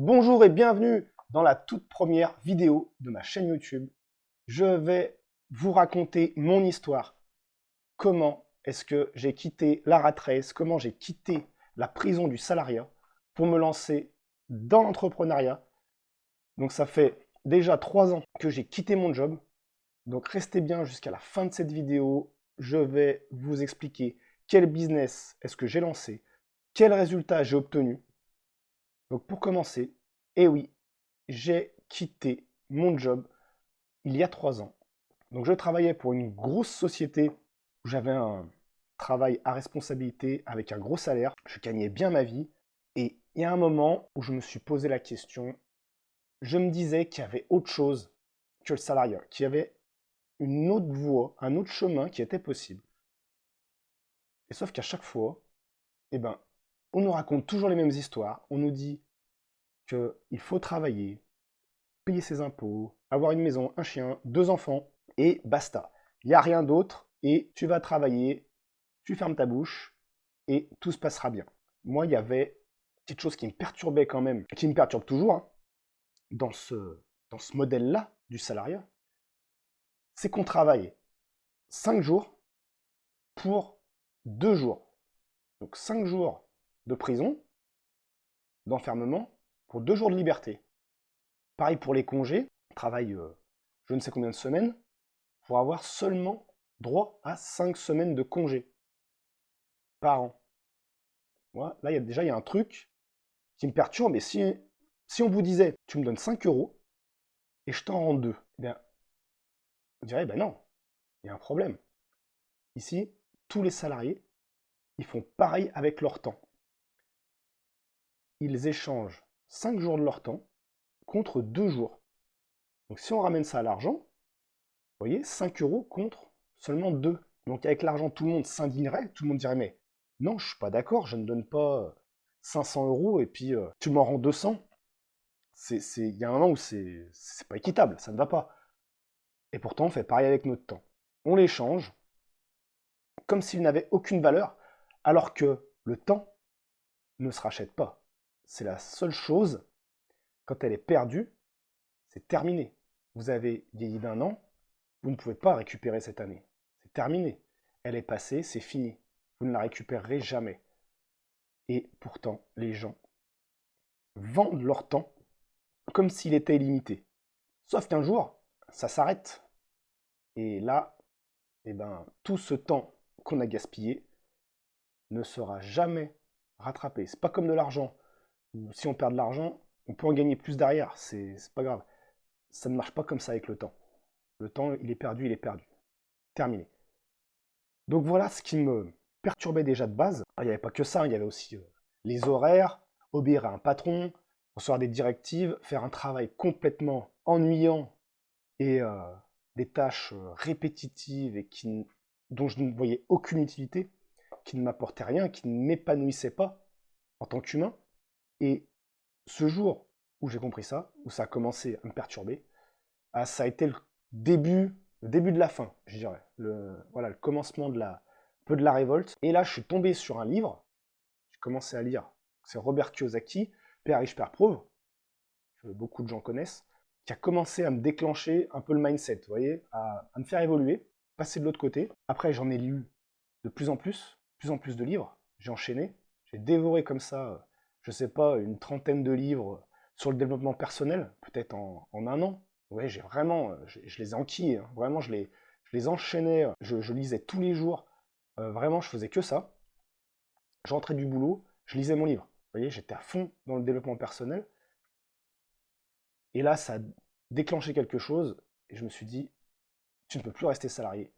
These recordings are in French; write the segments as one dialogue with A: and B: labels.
A: Bonjour et bienvenue dans la toute première vidéo de ma chaîne YouTube. Je vais vous raconter mon histoire. Comment est-ce que j'ai quitté la rat race, comment j'ai quitté la prison du salariat pour me lancer dans l'entrepreneuriat. Donc ça fait déjà 3 ans que j'ai quitté mon job. Donc restez bien jusqu'à la fin de cette vidéo. Je vais vous expliquer quel business est-ce que j'ai lancé, quels résultats j'ai obtenus. Donc pour commencer, eh oui, j'ai quitté mon job il y a 3 ans. Donc je travaillais pour une grosse société où j'avais un travail à responsabilité avec un gros salaire. Je gagnais bien ma vie. Et il y a un moment où je me suis posé la question, je me disais qu'il y avait autre chose que le salariat, qu'il y avait une autre voie, un autre chemin qui était possible. Et sauf qu'à chaque fois, eh ben, on nous raconte toujours les mêmes histoires. On nous dit qu'il faut travailler, payer ses impôts, avoir une maison, un chien, 2 enfants, et basta. Il n'y a rien d'autre, et tu vas travailler, tu fermes ta bouche, et tout se passera bien. Moi, il y avait quelque chose qui me perturbait quand même, qui me perturbe toujours, hein, dans ce modèle-là du salariat, c'est qu'on travaille 5 jours pour 2 jours. Donc 5 jours de prison, d'enfermement, pour 2 jours de liberté. Pareil pour les congés, on travaille je ne sais combien de semaines, pour avoir seulement droit à 5 semaines de congé par an. Moi, là, déjà, il y a un truc qui me perturbe. Et si on vous disait, tu me donnes 5 euros et je t'en rends 2, eh bien, on dirait, ben non, il y a un problème. Ici, tous les salariés, ils font pareil avec leur temps. Ils échangent 5 jours de leur temps contre 2 jours. Donc si on ramène ça à l'argent, vous voyez, 5 euros contre seulement 2. Donc avec l'argent, tout le monde s'indignerait, tout le monde dirait, mais non, je ne suis pas d'accord, je ne donne pas 500 euros et puis tu m'en rends 200. Il y a un moment où c'est pas équitable, ça ne va pas. Et pourtant, on fait pareil avec notre temps. On l'échange comme s'il n'avait aucune valeur, alors que le temps ne se rachète pas. C'est la seule chose, quand elle est perdue, c'est terminé. Vous avez vieilli d'1 an, vous ne pouvez pas récupérer cette année. C'est terminé. Elle est passée, c'est fini. Vous ne la récupérerez jamais. Et pourtant, les gens vendent leur temps comme s'il était illimité. Sauf qu'un jour, ça s'arrête. Et là, eh ben, tout ce temps qu'on a gaspillé ne sera jamais rattrapé. C'est pas comme de l'argent. Si on perd de l'argent, on peut en gagner plus derrière. C'est pas grave. Ça ne marche pas comme ça avec le temps. Le temps, il est perdu, il est perdu. Terminé. Donc voilà ce qui me perturbait déjà de base. Il n'y avait pas que ça, il y avait aussi les horaires, obéir à un patron, recevoir des directives, faire un travail complètement ennuyant et des tâches répétitives et dont je ne voyais aucune utilité, qui ne m'apportaient rien, qui ne m'épanouissaient pas en tant qu'humain. Et ce jour où j'ai compris ça, où ça a commencé à me perturber, ça a été le début de la fin, je dirais. Voilà, le commencement un peu de la révolte. Et là, je suis tombé sur un livre, j'ai commencé à lire, c'est Robert Kiyosaki, Père riche, Père pauvre, que beaucoup de gens connaissent, qui a commencé à me déclencher un peu le mindset, vous voyez, à me faire évoluer, passer de l'autre côté. Après, j'en ai lu de plus en plus de livres, j'ai enchaîné, j'ai dévoré comme ça, je sais pas, une trentaine de livres sur le développement personnel, peut-être en 1 an. Ouais, j'ai vraiment, je les ai enquillés, hein. Vraiment, je les enchaînais, je lisais tous les jours, vraiment, je faisais que ça. Je rentrais du boulot, je lisais mon livre. Vous voyez, j'étais à fond dans le développement personnel. Et là, ça a déclenché quelque chose, et je me suis dit, tu ne peux plus rester salarié.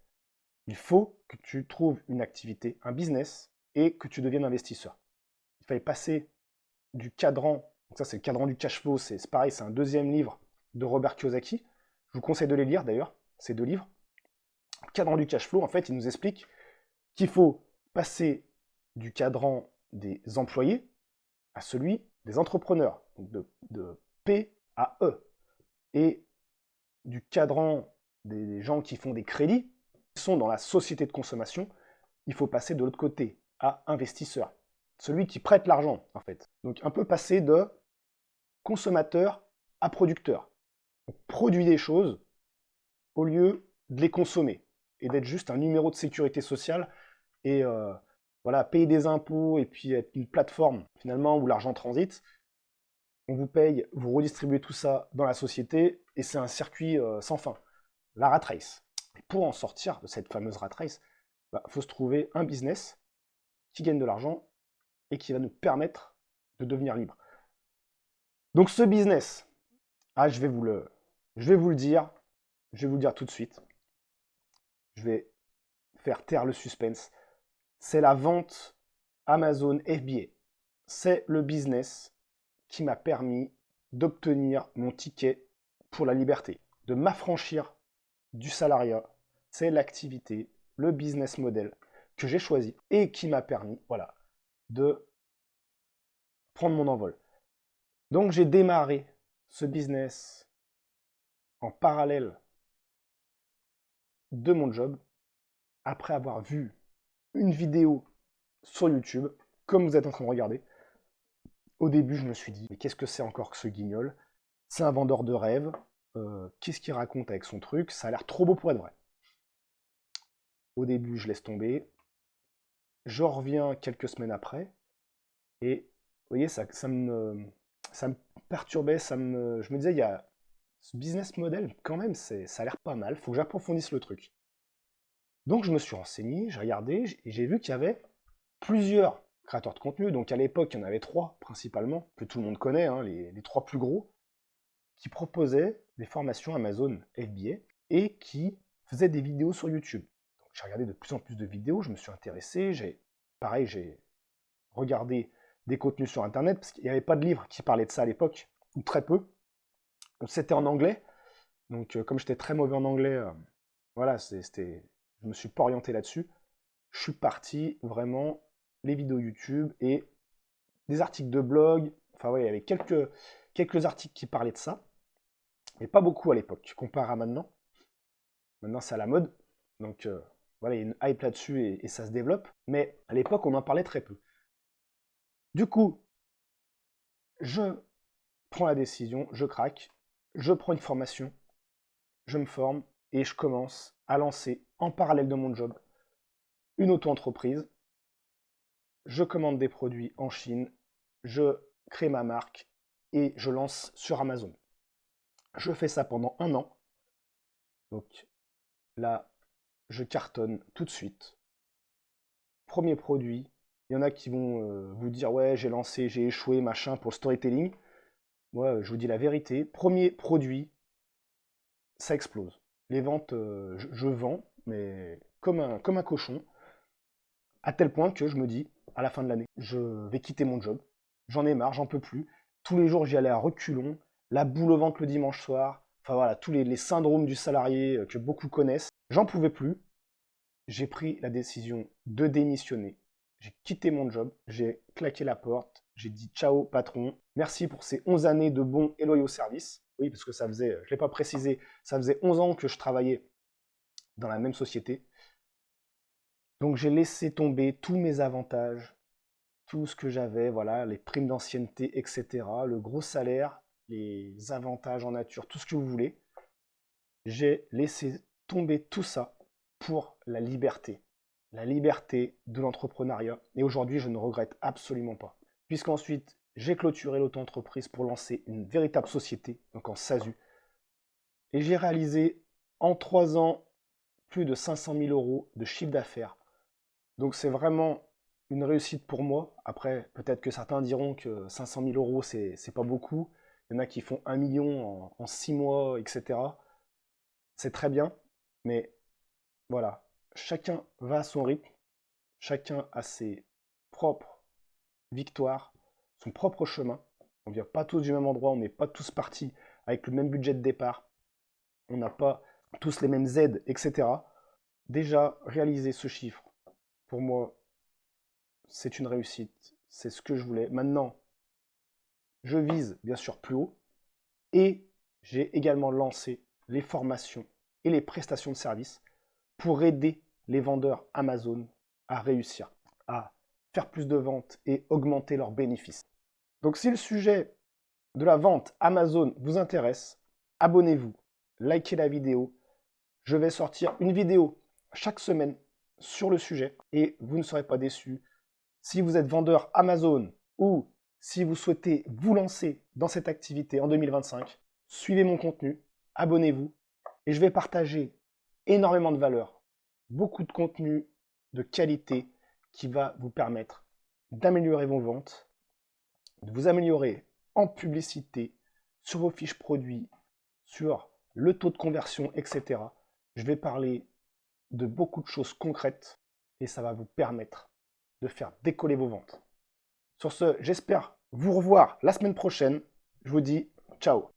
A: Il faut que tu trouves une activité, un business, et que tu deviennes investisseur. Il fallait passer du cadran, donc ça c'est le cadran du cash flow, c'est pareil, c'est un deuxième livre de Robert Kiyosaki. Je vous conseille de les lire d'ailleurs, ces 2 livres. Le cadran du cash flow, en fait, il nous explique qu'il faut passer du cadran des employés à celui des entrepreneurs, donc de P à E. Et du cadran des gens qui font des crédits, qui sont dans la société de consommation, il faut passer de l'autre côté, à investisseur. Celui qui prête l'argent, en fait. Donc un peu passer de consommateur à producteur. On produit des choses au lieu de les consommer et d'être juste un numéro de sécurité sociale et voilà, payer des impôts et puis être une plateforme finalement où l'argent transite. On vous paye, vous redistribuez tout ça dans la société et c'est un circuit sans fin. La rat race. Et pour en sortir de cette fameuse rat race, faut se trouver un business qui gagne de l'argent et qui va nous permettre de devenir libre. Donc ce business, je vais vous le dire, tout de suite. Je vais faire taire le suspense. C'est la vente Amazon FBA. C'est le business qui m'a permis d'obtenir mon ticket pour la liberté, de m'affranchir du salariat. C'est l'activité, le business model que j'ai choisi et qui m'a permis, voilà, de prendre mon envol. Donc j'ai démarré ce business en parallèle de mon job après avoir vu une vidéo sur YouTube, comme vous êtes en train de regarder. Au début, je me suis dit, mais qu'est-ce que c'est encore que ce guignol? C'est un vendeur de rêves. Qu'est-ce qu'il raconte avec son truc? Ça a l'air trop beau pour être vrai. Au début, je laisse tomber. Je reviens quelques semaines après. Et vous voyez, ça me perturbait. Je me disais, il y a ce business model, quand même, ça a l'air pas mal. Il faut que j'approfondisse le truc. Donc, je me suis renseigné, j'ai regardé, et j'ai vu qu'il y avait plusieurs créateurs de contenu. Donc, à l'époque, il y en avait 3 principalement, que tout le monde connaît, hein, les 3 plus gros, qui proposaient des formations Amazon FBA et qui faisaient des vidéos sur YouTube. Donc, j'ai regardé de plus en plus de vidéos, je me suis intéressé, j'ai regardé des contenus sur Internet, parce qu'il n'y avait pas de livre qui parlait de ça à l'époque, ou très peu. C'était en anglais, donc comme j'étais très mauvais en anglais, voilà, je me suis pas orienté là-dessus. Je suis parti vraiment les vidéos YouTube et des articles de blog. Enfin, ouais, il y avait quelques articles qui parlaient de ça, mais pas beaucoup à l'époque, comparé à maintenant. Maintenant, c'est à la mode. Donc, voilà, il y a une hype là-dessus et ça se développe. Mais à l'époque, on en parlait très peu. Du coup, je prends la décision, je craque, je prends une formation, je me forme et je commence à lancer en parallèle de mon job une auto-entreprise. Je commande des produits en Chine, je crée ma marque et je lance sur Amazon. Je fais ça pendant 1 an. Donc là, je cartonne tout de suite. Premier produit, il y en a qui vont vous dire ouais, j'ai lancé, j'ai échoué, machin, pour le storytelling. Moi, je vous dis la vérité. Premier produit, ça explose. Les ventes, je vends, mais comme un cochon, à tel point que je me dis, à la fin de l'année, je vais quitter mon job. J'en ai marre, j'en peux plus. Tous les jours, j'y allais à reculons, la boule au ventre le dimanche soir. Enfin voilà, tous les syndromes du salarié que beaucoup connaissent. J'en pouvais plus. J'ai pris la décision de démissionner. J'ai quitté mon job, j'ai claqué la porte, j'ai dit ciao patron, merci pour ces 11 années de bons et loyaux services. Oui, parce que ça faisait, je ne l'ai pas précisé, ça faisait 11 ans que je travaillais dans la même société. Donc j'ai laissé tomber tous mes avantages, tout ce que j'avais, voilà, les primes d'ancienneté, etc., le gros salaire, les avantages en nature, tout ce que vous voulez. J'ai laissé tomber tout ça pour la liberté de l'entrepreneuriat. Et aujourd'hui, je ne regrette absolument pas. Puisqu'ensuite, j'ai clôturé l'auto-entreprise pour lancer une véritable société, donc en SASU. Et j'ai réalisé en 3 ans plus de 500 000 € de chiffre d'affaires. Donc c'est vraiment une réussite pour moi. Après, peut-être que certains diront que 500 000 €, c'est pas beaucoup. Il y en a qui font 1 million en 6 mois, etc. C'est très bien, mais voilà, chacun va à son rythme, chacun a ses propres victoires, son propre chemin. On ne vient pas tous du même endroit, on n'est pas tous partis avec le même budget de départ, on n'a pas tous les mêmes aides, etc. Déjà, réaliser ce chiffre, pour moi, c'est une réussite, c'est ce que je voulais. Maintenant, je vise bien sûr plus haut et j'ai également lancé les formations et les prestations de services pour aider les vendeurs Amazon à réussir, à faire plus de ventes et augmenter leurs bénéfices. Donc si le sujet de la vente Amazon vous intéresse, abonnez-vous, likez la vidéo. Je vais sortir une vidéo chaque semaine sur le sujet et vous ne serez pas déçus. Si vous êtes vendeur Amazon ou si vous souhaitez vous lancer dans cette activité en 2025, suivez mon contenu, abonnez-vous et je vais partager énormément de valeur, beaucoup de contenu de qualité qui va vous permettre d'améliorer vos ventes, de vous améliorer en publicité, sur vos fiches produits, sur le taux de conversion, etc. Je vais parler de beaucoup de choses concrètes et ça va vous permettre de faire décoller vos ventes. Sur ce, j'espère vous revoir la semaine prochaine. Je vous dis ciao.